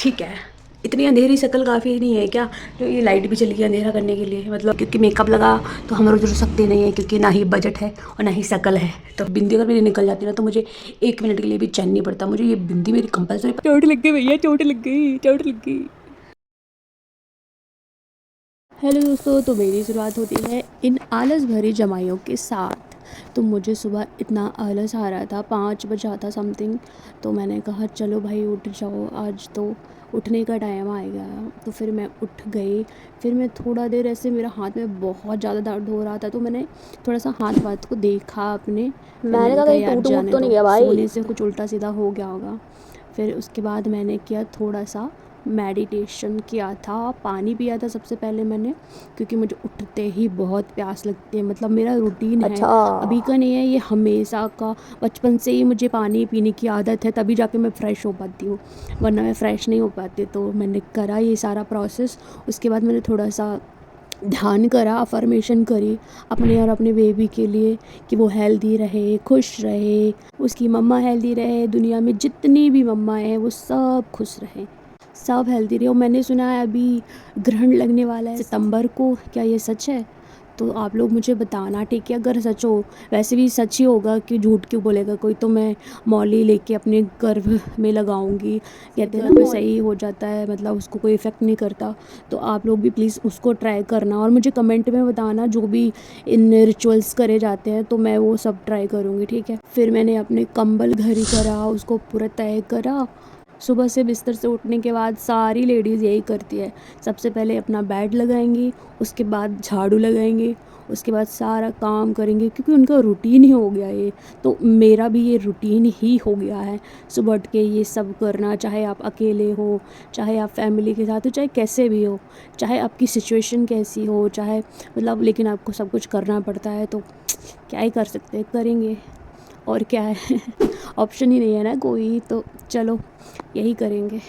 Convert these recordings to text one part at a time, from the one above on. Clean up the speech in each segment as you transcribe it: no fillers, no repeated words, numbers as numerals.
ठीक है, इतनी अंधेरी शक्ल काफ़ी नहीं है क्या? तो ये लाइट भी चली गई अंधेरा करने के लिए, मतलब क्योंकि मेकअप लगा तो हम रोज सकते नहीं है, क्योंकि ना ही बजट है और ना ही शक्ल है। तो बिंदी अगर मेरी निकल जाती ना तो मुझे 1 मिनट के लिए भी चैन नहीं पड़ता। मुझे ये बिंदी मेरी कंपलसरी। चोट लग गई भैया, चोट लग गई, चोट लग गई। हेलो दोस्तों, तो मेरी शुरुआत होती है इन आलस भरी जमाइयों के साथ। तो मुझे सुबह इतना आलस आ रहा था, 5 बजा था समथिंग। तो मैंने कहा चलो भाई उठ जाओ, आज तो उठने का टाइम आएगा। तो फिर मैं उठ गई। फिर मैं थोड़ा देर ऐसे, मेरा हाथ में बहुत ज़्यादा दर्द हो रहा था, तो मैंने थोड़ा सा हाथ वाथ को देखा अपने। फिर मैंने कहा कहा कहीं यार टूट वूट जाने तो नहीं दो, गया भाई। सोने से कुछ उल्टा सीधा हो गया होगा। फिर उसके बाद मैंने किया थोड़ा सा मेडिटेशन किया था, पानी पिया था सबसे पहले मैंने, क्योंकि मुझे उठते ही बहुत प्यास लगती है। मतलब मेरा रूटीन है, अच्छा। अभी का नहीं है ये, हमेशा का। बचपन से ही मुझे पानी पीने की आदत है, तभी जाके मैं फ़्रेश हो पाती हूँ, वरना मैं फ़्रेश नहीं हो पाती। तो मैंने करा ये सारा प्रोसेस। उसके बाद मैंने थोड़ा सा ध्यान करा, अफर्मेशन करी अपने और अपने बेबी के लिए, कि वो हेल्दी रहे, खुश रहे, उसकी मम्मा हेल्दी रहे, दुनिया में जितनी भी मम्मा हैं वो सब खुश रहें, सब हेल्दी रहे। और मैंने सुना है अभी ग्रहण लगने वाला है सितंबर को, क्या ये सच है? तो आप लोग मुझे बताना, ठीक है? अगर सच हो, वैसे भी सच ही होगा, कि झूठ क्यों बोलेगा कोई। तो मैं मौली लेके अपने गर्भ में लगाऊंगी, कहते हैं ना फिर सही हो जाता है, मतलब उसको कोई इफ़ेक्ट नहीं करता। तो आप लोग भी प्लीज़ उसको ट्राई करना और मुझे कमेंट में बताना, जो भी इन रिचुअल्स करे जाते हैं तो मैं वो सब ट्राई करूँगी, ठीक है? फिर मैंने अपने कंबल घड़ी करा, उसको पूरा तय करा। सुबह से बिस्तर से उठने के बाद सारी लेडीज़ यही करती है, सबसे पहले अपना बेड लगाएंगी, उसके बाद झाड़ू लगाएंगे, उसके बाद सारा काम करेंगे, क्योंकि उनका रूटीन ही हो गया ये। तो मेरा भी ये रूटीन ही हो गया है, सुबह उठ के ये सब करना, चाहे आप अकेले हो, चाहे आप फैमिली के साथ हो, चाहे कैसे भी हो, चाहे आपकी सिचुएशन कैसी हो, चाहे मतलब, लेकिन आपको सब कुछ करना पड़ता है। तो क्या ही कर सकते हैं, करेंगे और क्या है। ऑप्शन ही नहीं है ना कोई, तो चलो यही करेंगे।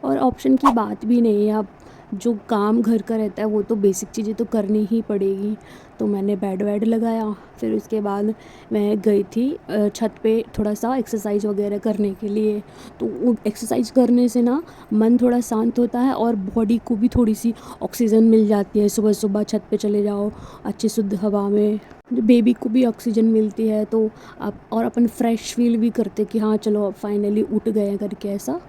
और ऑप्शन की बात भी नहीं है, अब जो काम घर का रहता है वो तो बेसिक चीज़ें तो करनी ही पड़ेगी। तो मैंने बेड वेड लगाया, फिर उसके बाद मैं गई थी छत पे थोड़ा सा एक्सरसाइज वगैरह करने के लिए। तो वो एक्सरसाइज करने से ना मन थोड़ा शांत होता है और बॉडी को भी थोड़ी सी ऑक्सीजन मिल जाती है। सुबह सुबह छत पे चले जाओ अच्छी शुद्ध हवा में, बेबी को भी ऑक्सीजन मिलती है, तो आप और अपन फ्रेश फील भी करते कि हाँ चलो अब फाइनली उठ गए हैं करके ऐसा।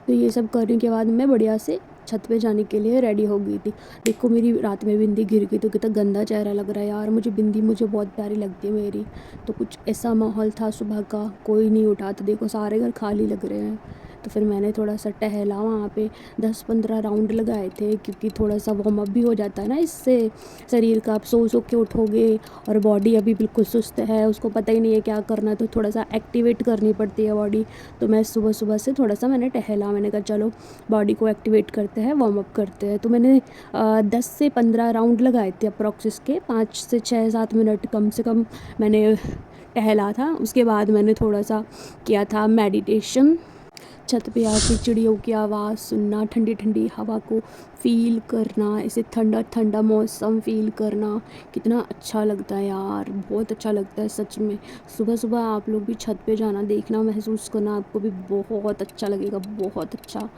तो ये सब करने के बाद मैं बढ़िया से छत पे जाने के लिए रेडी हो गई थी। देखो मेरी रात में बिंदी गिर गई, तो कितना गंदा चेहरा लग रहा है यार। मुझे बिंदी मुझे बहुत प्यारी लगती है मेरी। तो कुछ ऐसा माहौल था सुबह का, कोई नहीं उठा, तो देखो सारे घर खाली लग रहे हैं। तो फिर मैंने थोड़ा सा टहला वहाँ पे, 10-15 राउंड लगाए थे, क्योंकि थोड़ा सा वार्म अप भी हो जाता है ना इससे शरीर का। आप सो के उठोगे और बॉडी अभी बिल्कुल सुस्त है, उसको पता ही नहीं है क्या करना, तो थोड़ा सा एक्टिवेट करनी पड़ती है बॉडी। तो मैं सुबह सुबह से थोड़ा सा मैंने टहला, मैंने कहा चलो बॉडी को एक्टिवेट करते हैं, वार्म अप करते हैं। तो मैंने 10 से 15 राउंड लगाए थे अप्रॉक्स के, 5 से 6-7 मिनट कम से कम मैंने टहला था। उसके बाद मैंने थोड़ा सा किया था मेडिटेशन, छत पे आके चिड़ियों की आवाज़ सुनना, ठंडी ठंडी हवा को फ़ील करना, ऐसे ठंडा ठंडा मौसम फ़ील करना, कितना अच्छा लगता है यार, बहुत अच्छा लगता है सच में। सुबह सुबह आप लोग भी छत पे जाना, देखना, महसूस करना, आपको भी बहुत अच्छा लगेगा, बहुत अच्छा।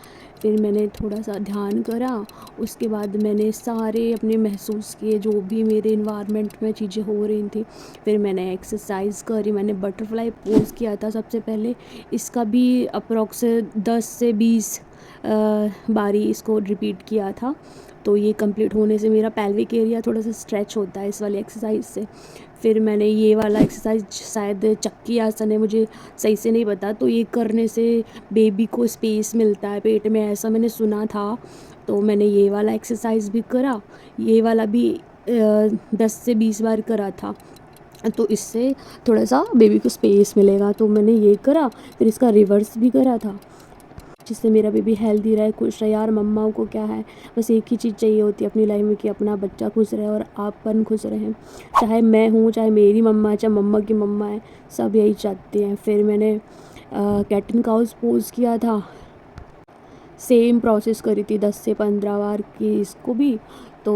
फिर मैंने थोड़ा सा ध्यान करा, उसके बाद मैंने सारे अपने महसूस किए जो भी मेरे इन्वायरमेंट में चीज़ें हो रही थी। फिर मैंने एक्सरसाइज करी, मैंने बटरफ्लाई पोज किया था सबसे पहले। इसका भी अप्रॉक्स 10 से 20 बारी इसको रिपीट किया था। तो ये कंप्लीट होने से मेरा पेल्विक एरिया थोड़ा सा स्ट्रेच होता है इस वाली एक्सरसाइज से। फिर मैंने ये वाला एक्सरसाइज, शायद चक्की आसन है, मुझे सही से नहीं पता, तो ये करने से बेबी को स्पेस मिलता है पेट में, ऐसा मैंने सुना था। तो मैंने ये वाला एक्सरसाइज भी करा, ये वाला भी 10 से 20 बार करा था। तो इससे थोड़ा सा बेबी को स्पेस मिलेगा, तो मैंने ये करा। फिर इसका रिवर्स भी करा था, जिससे मेरा बेबी हेल्दी रहे, खुश रहे। यार मम्माओं को क्या है, बस एक ही चीज़ चाहिए होती है अपनी लाइफ में, कि अपना बच्चा खुश रहे और आपन खुश रहें। चाहे मैं हूँ, चाहे मेरी मम्मा है, चाहे मम्मा की मम्मा है, सब यही चाहते हैं। फिर मैंने कैट एंड काउज पोज किया था, सेम प्रोसेस करी थी 10 से 15 बार की इसको भी। तो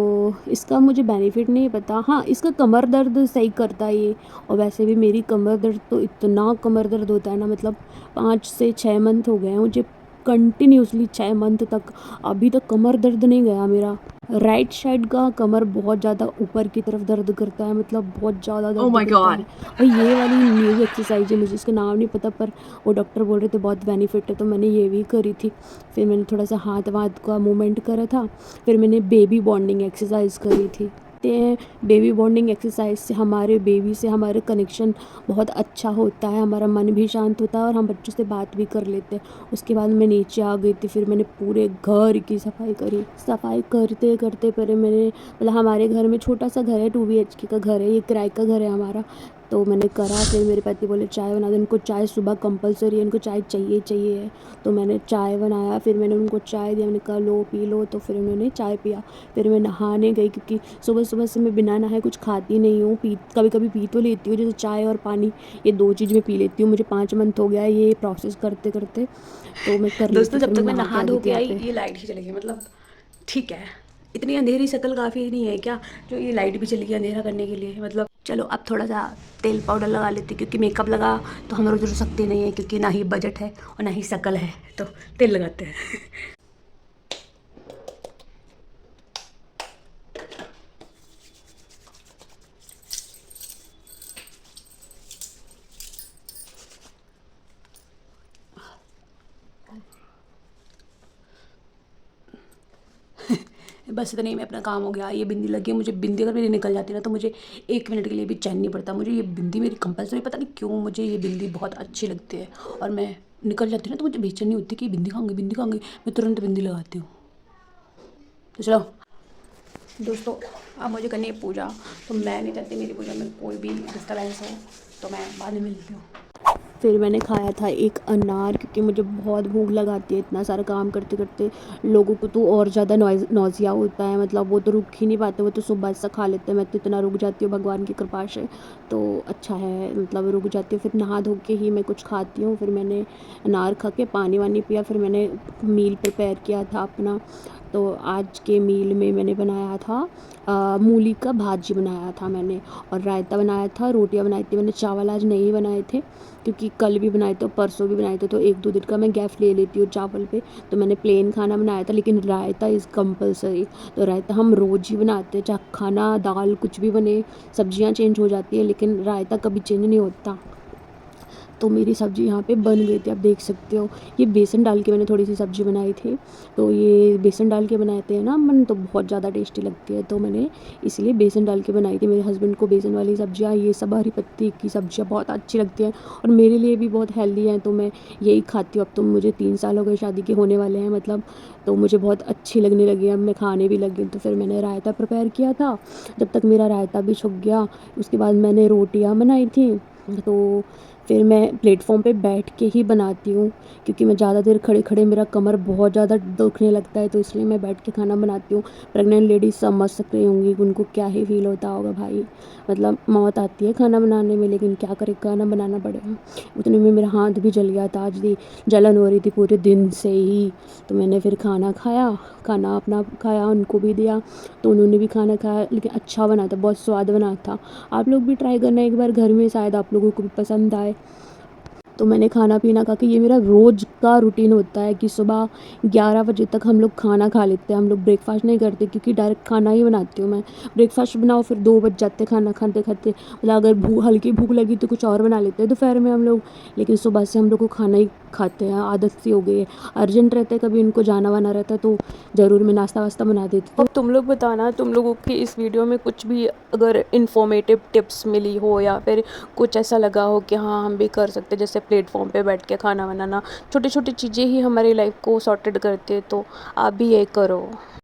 इसका मुझे बेनिफिट नहीं पता, हाँ इसका कमर दर्द सही करता है ये। और वैसे भी मेरी कमर दर्द तो, इतना कमर दर्द होता है ना, मतलब 5 से 6 मंथ हो गए हैं मुझे कंटिन्यूसली 6 मंथ तक। अभी तक कमर दर्द नहीं गया मेरा। राइट साइड का कमर बहुत ज़्यादा ऊपर की तरफ दर्द करता है, मतलब बहुत ज़्यादा Oh दर्द my करता God. है। और ये वाली न्यू एक्सरसाइज है, मुझे इसका नाम नहीं पता, पर वो डॉक्टर बोल रहे थे बहुत बेनिफिट है, तो मैंने ये भी करी थी। फिर मैंने थोड़ा सा हाथ वाथ का मूवमेंट करा था। फिर मैंने बेबी बॉन्डिंग एक्सरसाइज करी थी। ते हैं बेबी बॉन्डिंग एक्सरसाइज से हमारे बेबी से हमारे कनेक्शन बहुत अच्छा होता है, हमारा मन भी शांत होता है और हम बच्चों से बात भी कर लेते हैं। उसके बाद मैं नीचे आ गई थी, फिर मैंने पूरे घर की सफाई करी। सफाई करते करते पहले मैंने, मतलब हमारे घर में छोटा सा घर है, 2 BHK का घर है, ये किराए का घर है हमारा। तो मैंने करा। फिर मेरे पति बोले चाय बना दो, इनको चाय सुबह कंपलसरी है, इनको चाय चाहिए चाहिए है। तो मैंने चाय बनाया, फिर मैंने उनको चाय दिया, मैंने कहा लो पी लो, तो फिर उन्होंने चाय पिया। फिर मैं नहाने गई, क्योंकि सुबह सुबह से मैं बिना नहाए कुछ खाती नहीं हूँ। कभी कभी पी तो लेती हूँ, जैसे चाय और पानी, ये 2 चीज़ मैं पी लेती हूँ। मुझे 5 मंथ हो गया है ये प्रोसेस करते करते, तो मैं कर लेती दोस्तों हूँ। फिर जब तक मैं मैं नहा के नहा आ गई धो थी के यहाँ आई पे। ये लाइट ही चली गई, मतलब ठीक है, इतनी अंधेरी शक्ल काफ़ी नहीं है क्या जो ये लाइट भी चली गई अंधेरा करने के लिए। मतलब चलो अब थोड़ा सा तेल पाउडर लगा लेती हूँ, क्योंकि मेकअप लगा तो हम रोज रोज सकते नहीं है, क्योंकि ना ही बजट है और ना ही शक्ल है, तो तेल लगाते हैं। बस इतना ही में अपना काम हो गया। ये बिंदी लगी है, मुझे बिंदी अगर मेरी निकल जाती है ना तो मुझे 1 मिनट के लिए भी चैन नहीं पड़ता। मुझे ये बिंदी मेरी कंपलसरी, पता नहीं क्यों मुझे ये बिंदी बहुत अच्छी लगती है, और मैं निकल जाती है ना तो मुझे बेचैनी होती है कि बिंदी खाऊंगी बिंदी खाऊंगी, मैं तुरंत बिंदी लगाती हूँ। तो चलो दोस्तों, अब मुझे करनी है पूजा, तो मैं नहीं चाहती मेरी पूजा में कोई भी डिस्टर्बेंस हो, तो मैं बाद में मिलती हूँ। फिर मैंने खाया था एक अनार, क्योंकि मुझे बहुत भूख लगाती है इतना सारा काम करते करते। लोगों को तो और ज़्यादा नौजिया होता है, मतलब वो तो रुक ही नहीं पाते, वो तो सुबह से खा लेते हैं। मैं तो इतना रुक जाती हूँ भगवान की कृपा से, तो अच्छा है, मतलब रुक जाती हूँ। फिर नहा धो के ही मैं कुछ खाती हूँ। फिर मैंने अनार खा के पानी वानी पिया। फिर मैंने मील प्रिपेयर किया था अपना। तो आज के मील में मैंने बनाया था मूली का भाजी बनाया था मैंने, और रायता बनाया था, रोटियां बनाई थी मैंने। चावल आज नहीं बनाए थे, क्योंकि कल भी बनाए थे और परसों भी बनाए थे, तो 1-2 दिन का मैं गैप ले लेती हूँ चावल पे। तो मैंने प्लेन खाना बनाया था, लेकिन रायता इज़ कंपलसरी। तो रायता हम रोज़ ही बनाते हैं, चाहे खाना दाल कुछ भी बने, सब्जियाँ चेंज हो जाती हैं लेकिन रायता कभी चेंज नहीं होता। तो मेरी सब्ज़ी यहाँ पे बन गई थी, आप देख सकते हो। ये बेसन डाल के मैंने थोड़ी सी सब्ज़ी बनाई थी, तो ये बेसन डाल के बनाते हैं ना मन, तो बहुत ज़्यादा टेस्टी लगती है, तो मैंने इसलिए बेसन डाल के बनाई थी। मेरे हस्बैंड को बेसन वाली सब्ज़ियाँ, ये सब हरी पत्ती की सब्ज़ियाँ बहुत अच्छी लगती हैं, और मेरे लिए भी बहुत हेल्दी हैं, तो मैं यही खाती हूँ। अब तो मुझे 3 साल हो गए शादी के होने वाले हैं, मतलब, तो मुझे बहुत अच्छी लगने लगी, अब मैं खाने भी लगी। तो फिर मैंने रायता प्रिपेयर किया था। जब तक मेरा रायता भी सूख गया, उसके बाद मैंने रोटियाँ बनाई थी। तो फिर मैं प्लेटफॉर्म पे बैठ के ही बनाती हूँ, क्योंकि मैं ज़्यादा देर खड़े खड़े मेरा कमर बहुत ज़्यादा दुखने लगता है, तो इसलिए मैं बैठ के खाना बनाती हूँ। प्रेग्नेंट लेडीज समझ सकती होंगी कि उनको क्या ही फील होता होगा भाई, मतलब मौत आती है खाना बनाने में, लेकिन क्या करें, खाना बनाना पड़ेगा। उतने में मेरा हाथ भी जल गया था, आज भी जलन हो रही थी पूरे दिन से ही। तो मैंने फिर खाना खाया, खाना अपना खाया, उनको भी दिया, तो उन्होंने भी खाना खाया, लेकिन अच्छा बना था, बहुत स्वाद बना था। आप लोग भी ट्राई करना एक बार घर में, शायद आप लोगों को भी पसंद आए। तो मैंने खाना पीना खा के, ये मेरा रोज़ का रूटीन होता है कि सुबह 11 बजे तक हम लोग खाना खा लेते हैं। हम लोग ब्रेकफास्ट नहीं करते, क्योंकि डायरेक्ट खाना ही बनाती हूँ मैं। ब्रेकफास्ट बनाओ फिर 2 बज जाते खाना खाते खाते, मतलब अगर हल्की भूख लगी तो कुछ और बना लेते हैं दोपहर में हम लोग, लेकिन सुबह से हम लोग को खाना ही खाते हैं, आदत सी हो गई है। अर्जेंट रहता है, कभी उनको जाना वाना रहता है, तो ज़रूर मैं नाश्ता वास्ता बना देती हूँ। अब तुम लोग बताना, तुम लोगों की इस वीडियो में कुछ भी अगर इन्फॉर्मेटिव टिप्स मिली हो, या फिर कुछ ऐसा लगा हो कि हाँ हम भी कर सकते, जैसे प्लेटफॉर्म पे बैठ के खाना बनाना, छोटी छोटी चीज़ें ही हमारी लाइफ को सॉर्टेड करती है, तो आप भी ये करो।